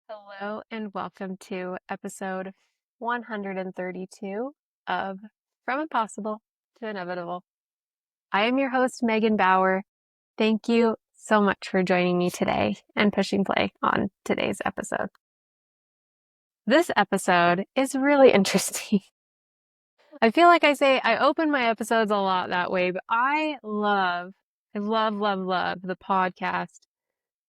Hello and welcome to episode 132 of From Impossible to Inevitable. I am your host, Megan Bauer. Thank you so much for joining me today and pushing play on today's episode. This episode is really interesting. I feel like I open my episodes a lot that way, but I love the podcast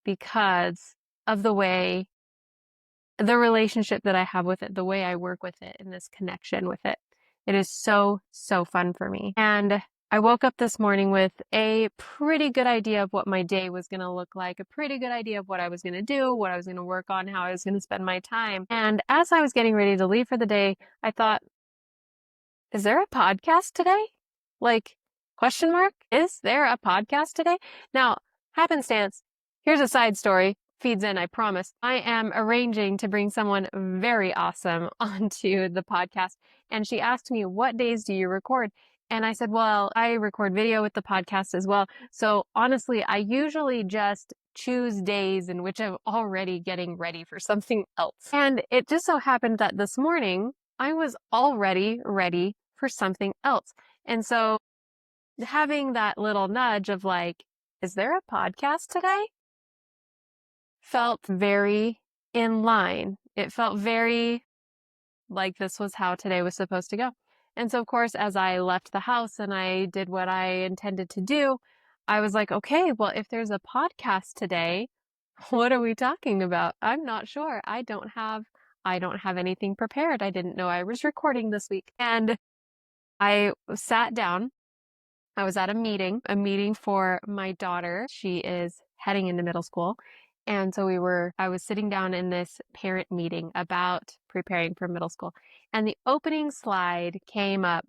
because of the relationship that I have with it, the way I work with it, and this connection with it. It is so, so fun for me. And I woke up this morning with a pretty good idea of what my day was going to look like, a pretty good idea of what I was going to do, what I was going to work on, how I was going to spend my time. And as I was getting ready to leave for the day, I thought, is there a podcast today? Like, question mark? Is there a podcast today? Now, happenstance, here's a side story. Feeds in, I promise. I am arranging to bring someone very awesome onto the podcast. And she asked me, what days do you record? And I said, well, I record video with the podcast as well. So honestly, I usually just choose days in which I'm already getting ready for something else. And it just so happened that this morning, I was already ready for something else. And so having that little nudge of like, is there a podcast today? Felt very in line. It felt very like this was how today was supposed to go. And so, of course, as I left the house and I did what I intended to do, I was like, okay, well, if there's a podcast today, what are we talking about? I'm not sure. I don't have anything prepared. I didn't know I was recording this week. And I sat down. I was at a meeting for my daughter. She is heading into middle school. And so I was sitting down in this parent meeting about preparing for middle school. And the opening slide came up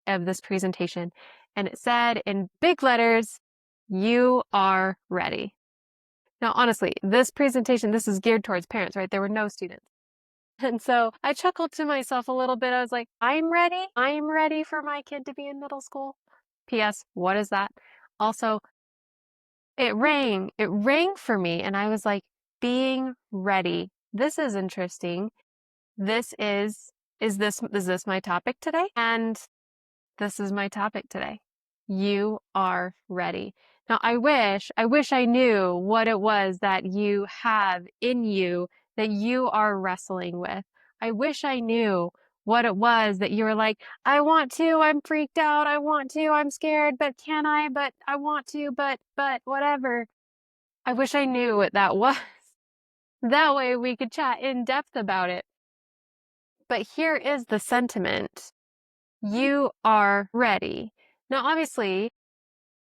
of this presentation and it said in big letters, "You are ready." Now, honestly, this presentation, this is geared towards parents, right? There were no students. And so I chuckled to myself a little bit. I was like, I'm ready. I'm ready for my kid to be in middle school. P.S. What is that? Also, it rang for me. And I was like, being ready. This is interesting. This is this my topic today? And this is my topic today. You are ready. Now, I wish I knew what it was that you have in you that you are wrestling with. I wish I knew what it was that you were like, I want to, I'm freaked out, I want to, I'm scared, but can I, but I want to, but whatever. I wish I knew what that was. That way we could chat in depth about it. But here is the sentiment. You are ready. Now, obviously,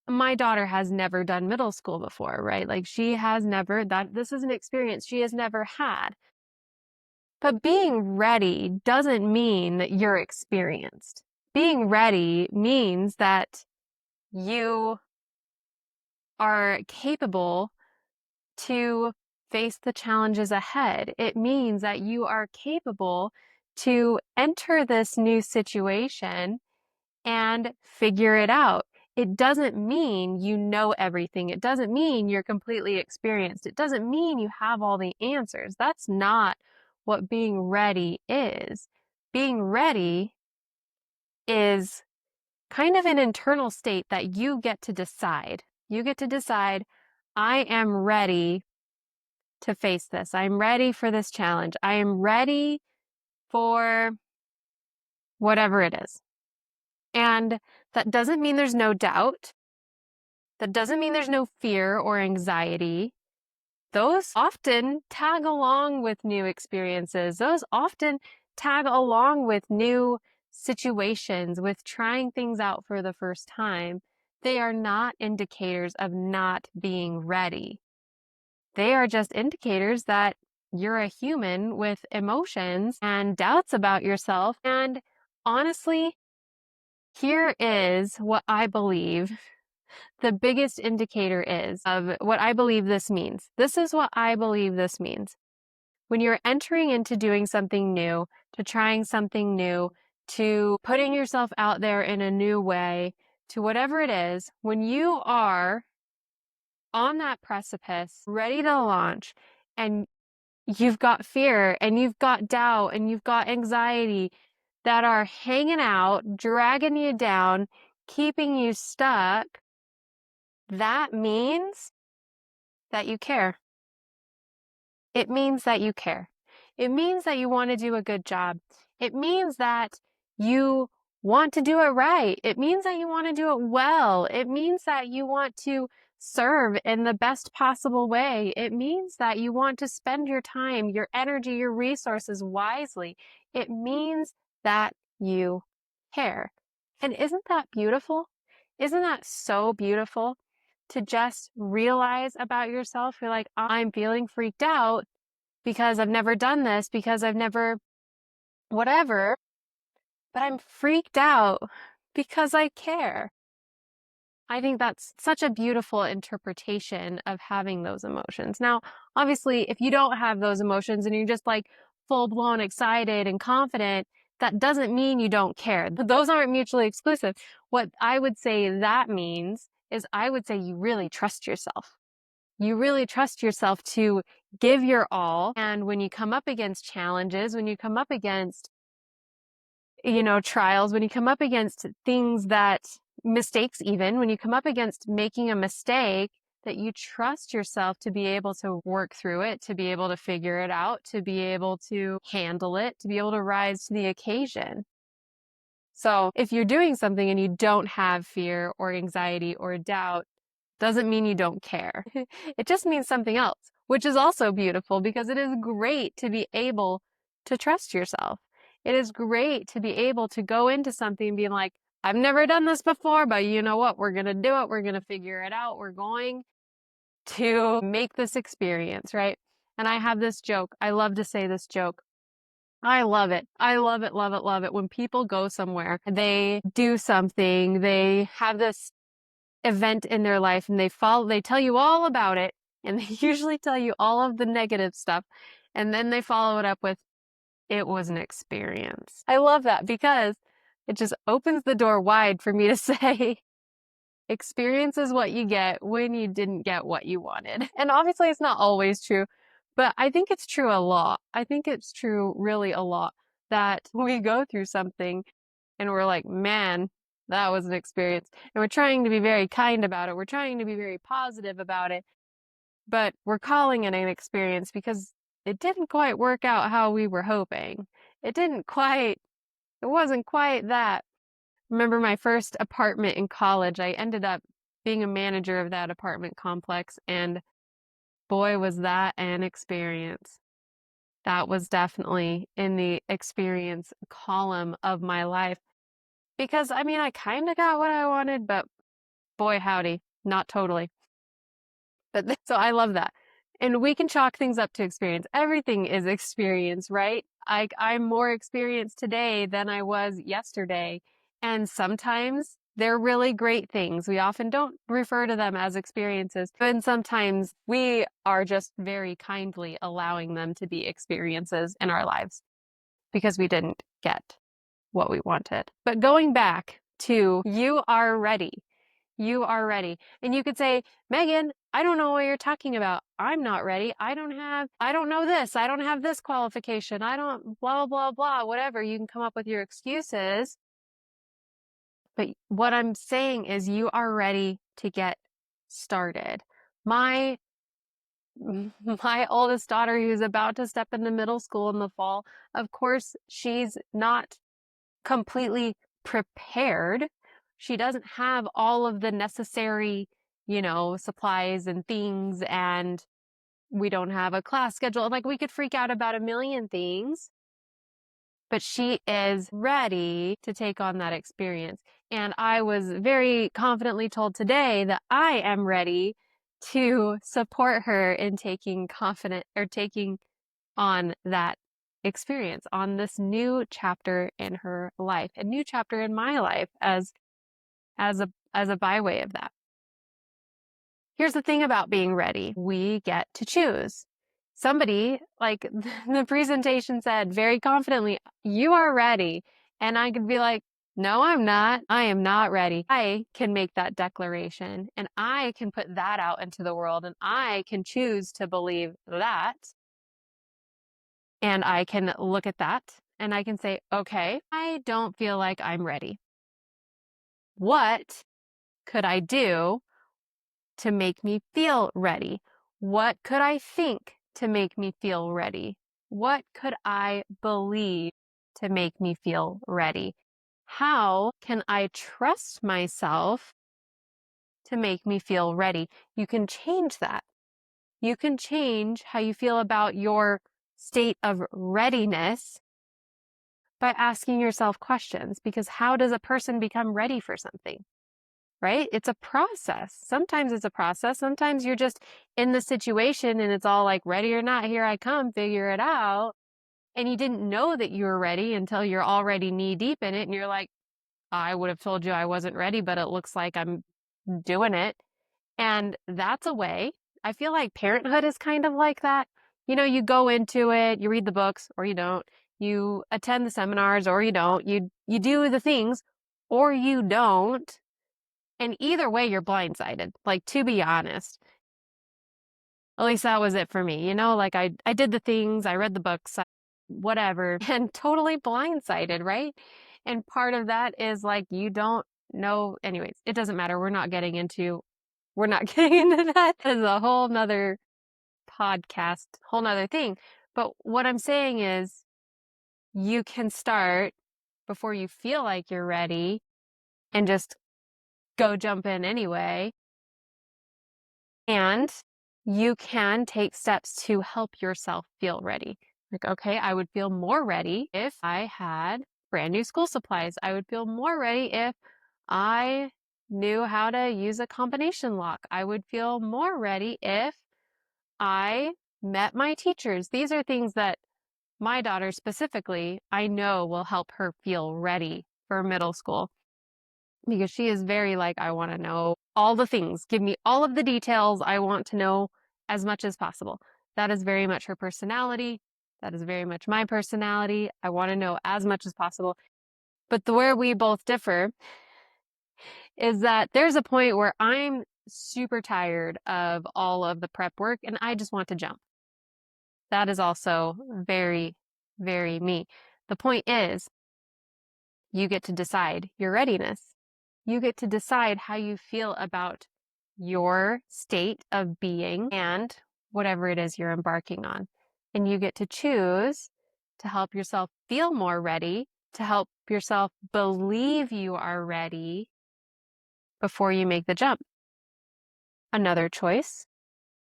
my daughter has never done middle school before, right? Like this is an experience she has never had. But being ready doesn't mean that you're experienced. Being ready means that you are capable to face the challenges ahead. It means that you are capable to enter this new situation and figure it out. It doesn't mean you know everything. It doesn't mean you're completely experienced. It doesn't mean you have all the answers. That's not what being ready is. Being ready is kind of an internal state that you get to decide. You get to decide, I am ready to face this. I'm ready for this challenge. I am ready for whatever it is. And that doesn't mean there's no doubt. That doesn't mean there's no fear or anxiety. Those often tag along with new experiences. Those often tag along with new situations, with trying things out for the first time. They are not indicators of not being ready. They are just indicators that you're a human with emotions and doubts about yourself. And honestly, here is what I believe the biggest indicator is of what I believe this means. This is what I believe this means. When you're entering into doing something new, to trying something new, to putting yourself out there in a new way, to whatever it is, when you are on that precipice, ready to launch, and you've got fear and you've got doubt and you've got anxiety that are hanging out, dragging you down, keeping you stuck, that means that you care. It means that you care. It means that you want to do a good job. It means that you want to do it right. It means that you want to do it well. It means that you want to serve in the best possible way. It means that you want to spend your time, your energy, your resources wisely. It means that you care. And isn't that beautiful? Isn't that so beautiful? To just realize about yourself, you're like, I'm feeling freaked out because I've never done this, because I've never whatever, but I'm freaked out because I care. I think that's such a beautiful interpretation of having those emotions. Now, obviously, if you don't have those emotions and you're just like full blown excited and confident, that doesn't mean you don't care. Those aren't mutually exclusive. What I would say that means is I would say you really trust yourself. You really trust yourself to give your all. And when you come up against challenges, when you come up against, trials, when you come up against things that mistakes, even when you come up against making a mistake, that you trust yourself to be able to work through it, to be able to figure it out, to be able to handle it, to be able to rise to the occasion. So if you're doing something and you don't have fear or anxiety or doubt, doesn't mean you don't care. It just means something else, which is also beautiful because it is great to be able to trust yourself. It is great to be able to go into something and be like, I've never done this before, but you know what? We're going to do it. We're going to figure it out. We're going to make this experience, right? And I have this joke. I love to say this joke. I love it. I love it, love it, love it. When people go somewhere, they do something, they have this event in their life and they tell you all about it. And they usually tell you all of the negative stuff. And then they follow it up with, it was an experience. I love that because it just opens the door wide for me to say, experience is what you get when you didn't get what you wanted. And obviously it's not always true, but I think it's true a lot. I think it's true really a lot that we go through something and we're like, man, that was an experience. And we're trying to be very kind about it. We're trying to be very positive about it, but we're calling it an experience because it didn't quite work out how we were hoping. It wasn't quite that. Remember my first apartment in college, I ended up being a manager of that apartment complex, and boy, was that an experience. That was definitely in the experience column of my life. Because, I mean, I kind of got what I wanted, but boy, howdy, not totally. But so I love that. And we can chalk things up to experience. Everything is experience, right? I'm more experienced today than I was yesterday. And sometimes they're really great things. We often don't refer to them as experiences. And sometimes we are just very kindly allowing them to be experiences in our lives because we didn't get what we wanted. But going back to you are ready. You are ready. And you could say, Megan, I don't know what you're talking about. I'm not ready. I don't know this. I don't have this qualification. I don't blah, blah, blah, whatever. You can come up with your excuses. But what I'm saying is you are ready to get started. My my oldest daughter who's about to step into middle school in the fall, of course, she's not completely prepared. She doesn't have all of the necessary, supplies and things, and we don't have a class schedule. Like we could freak out about a million things, but she is ready to take on that experience. And I was very confidently told today that I am ready to support her in taking on that experience, on this new chapter in her life, a new chapter in my life as a byway of that. Here's the thing about being ready. We get to choose. Somebody, like the presentation said very confidently, you are ready. And I could be like, no, I'm not. I am not ready. I can make that declaration and I can put that out into the world and I can choose to believe that. And I can look at that and I can say, okay, I don't feel like I'm ready. What could I do to make me feel ready? What could I think to make me feel ready? What could I believe to make me feel ready? How can I trust myself to make me feel ready? You can change that. You can change how you feel about your state of readiness by asking yourself questions, because how does a person become ready for something? Right? It's a process. Sometimes it's a process. Sometimes you're just in the situation and it's all like, ready or not, here I come, figure it out. And you didn't know that you were ready until you're already knee deep in it. And you're like, I would have told you I wasn't ready, but it looks like I'm doing it. And that's a way. I feel like parenthood is kind of like that. You know, you go into it, you read the books or you don't. You attend the seminars or you don't. You do the things or you don't. And either way, you're blindsided. Like, to be honest, at least that was it for me. You know, like I did the things, I read the books, whatever, and totally blindsided, right? And part of that is like, you don't know. Anyways, it doesn't matter. We're not getting into that as a whole nother podcast, whole nother thing. But what I'm saying is you can start before you feel like you're ready and just go jump in anyway. And you can take steps to help yourself feel ready. Like, okay, I would feel more ready if I had brand new school supplies. I would feel more ready if I knew how to use a combination lock. I would feel more ready if I met my teachers. These are things that my daughter specifically, I know will help her feel ready for middle school, because she is very like, I want to know all the things. Give me all of the details. I want to know as much as possible. That is very much her personality. That is very much my personality. I want to know as much as possible. But where we both differ is that there's a point where I'm super tired of all of the prep work and I just want to jump. That is also very, very me. The point is, you get to decide your readiness. You get to decide how you feel about your state of being and whatever it is you're embarking on. And you get to choose to help yourself feel more ready, to help yourself believe you are ready before you make the jump. Another choice,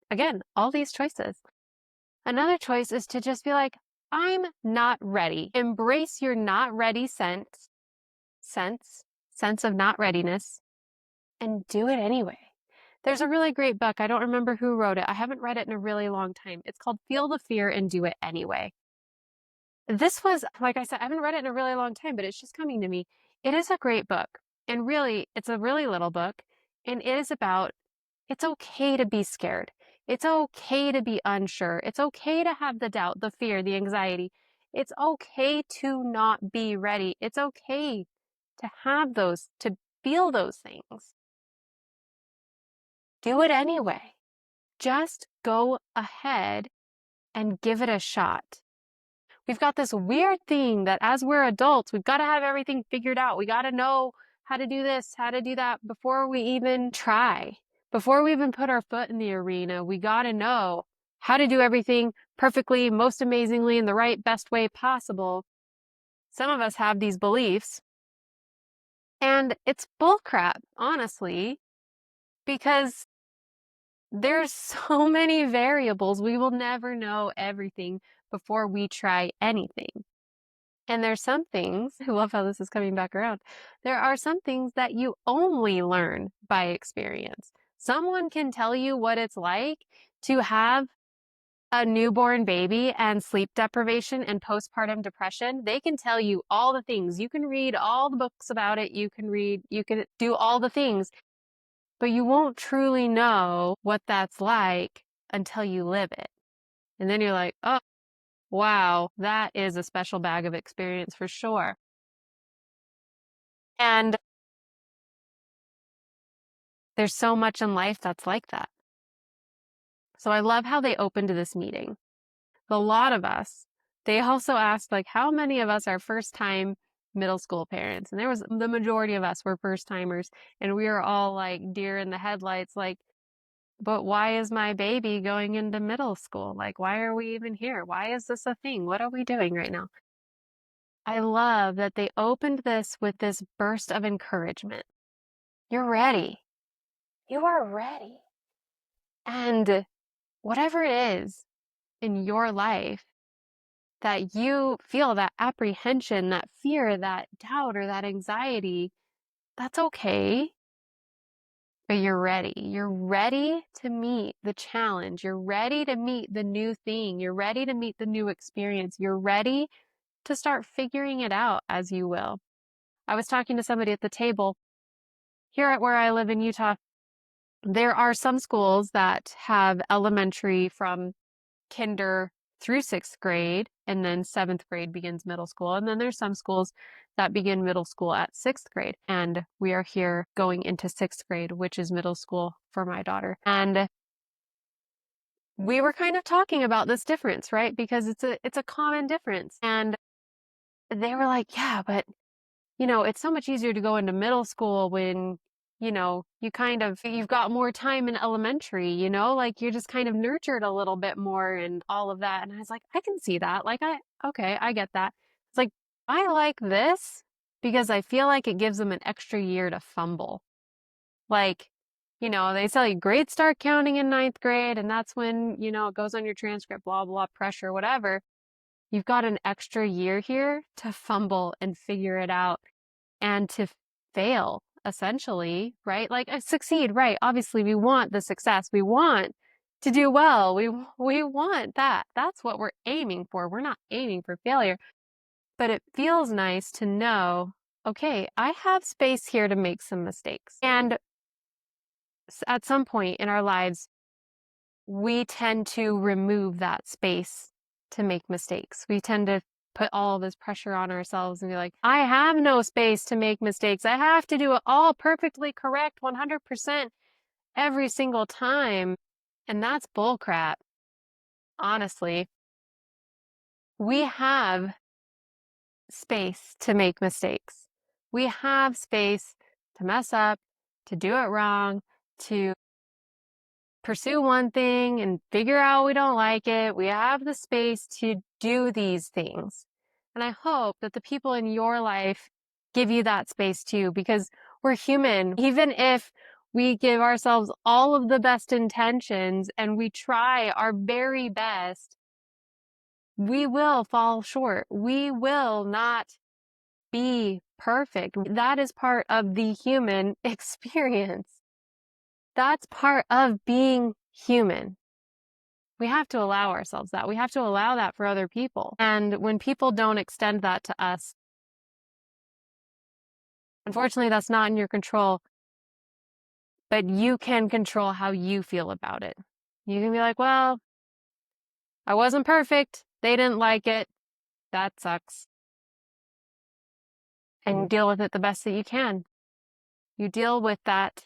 again, all these choices. Another choice is to just be like, I'm not ready. Embrace your not ready sense of not readiness, and do it anyway. There's a really great book. I don't remember who wrote it. I haven't read it in a really long time. It's called Feel the Fear and Do It Anyway. This was, like I said, I haven't read it in a really long time, but it's just coming to me. It is a great book. And really, it's a really little book. And it is about, it's okay to be scared. It's okay to be unsure. It's okay to have the doubt, the fear, the anxiety. It's okay to not be ready. It's okay to have those, to feel those things. Do it anyway. Just go ahead and give it a shot. We've got this weird thing that as we're adults, we've got to have everything figured out. We got to know how to do this, how to do that before we even try. Before we even put our foot in the arena, we got to know how to do everything perfectly, most amazingly, in the right, best way possible. Some of us have these beliefs, and it's bullcrap, honestly, because there's so many variables. We will never know everything before we try anything. And there's some things, I love how this is coming back around. There are some things that you only learn by experience. Someone can tell you what it's like to have a newborn baby and sleep deprivation and postpartum depression. They can tell you all the things. You can read all the books about it. You can do all the things, but you won't truly know what that's like until you live it. And then you're like, oh, wow, that is a special bag of experience for sure. And there's so much in life that's like that. So I love how they opened this meeting. A lot of us They also asked, like, how many of us are first-time middle school parents? And the majority of us were first-timers, and we were all like deer in the headlights, like, but why is my baby going into middle school? Like, why are we even here? Why is this a thing? What are we doing right now? I love that they opened this with this burst of encouragement. You're ready. You are ready. And whatever it is in your life that you feel, that apprehension, that fear, that doubt, or that anxiety, that's okay. But you're ready. You're ready to meet the challenge. You're ready to meet the new thing. You're ready to meet the new experience. You're ready to start figuring it out as you will. I was talking to somebody at the table here at where I live in Utah. There are some schools that have elementary from kinder through 6th grade, and then 7th grade begins middle school. And then there's some schools that begin middle school at 6th grade. And we are here going into 6th grade, which is middle school for my daughter. And we were kind of talking about this difference, right? Because it's a common difference. And they were like, yeah, but it's so much easier to go into middle school when, you've got more time in elementary, like you're just kind of nurtured a little bit more and all of that. And I was like, I can see that. Like, okay, I get that. It's like, I like this because I feel like it gives them an extra year to fumble. Like, they tell you grades start counting in 9th grade, and that's when, it goes on your transcript, blah, blah, pressure, whatever. You've got an extra year here to fumble and figure it out and to fail, essentially, right? Like succeed, right? Obviously, we want the success. We want to do well. We want that. That's what we're aiming for. We're not aiming for failure. But it feels nice to know, okay, I have space here to make some mistakes. And at some point in our lives, we tend to remove that space to make mistakes. We tend to put all this pressure on ourselves and be like, I have no space to make mistakes. I have to do it all perfectly correct 100% every single time. And that's bullcrap. Honestly, we have space to make mistakes. We have space to mess up, to do it wrong, to pursue one thing and figure out we don't like it. We have the space to do these things. And I hope that the people in your life give you that space too, because we're human. Even if we give ourselves all of the best intentions and we try our very best, we will fall short. We will not be perfect. That is part of the human experience. That's part of being human. We have to allow ourselves that. We have to allow that for other people. And when people don't extend that to us, unfortunately, that's not in your control, but you can control how you feel about it. You can be like, well, I wasn't perfect. They didn't like it. That sucks. And you deal with it the best that you can. You deal with that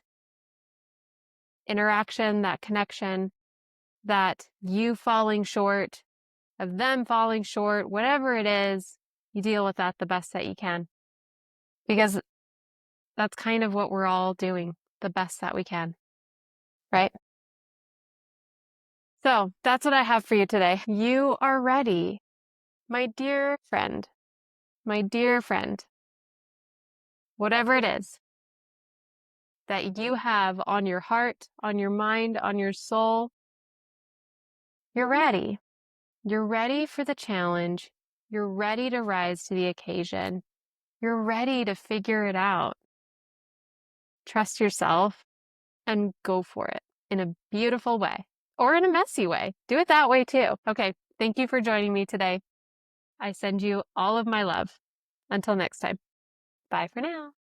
interaction, that connection, that you falling short, of them falling short, whatever it is, you deal with that the best that you can. Because that's kind of what we're all doing, the best that we can, right? So that's what I have for you today. You are ready. My dear friend, whatever it is that you have on your heart, on your mind, on your soul, you're ready. You're ready for the challenge. You're ready to rise to the occasion. You're ready to figure it out. Trust yourself and go for it in a beautiful way or in a messy way. Do it that way too. Okay. Thank you for joining me today. I send you all of my love. Until next time. Bye for now.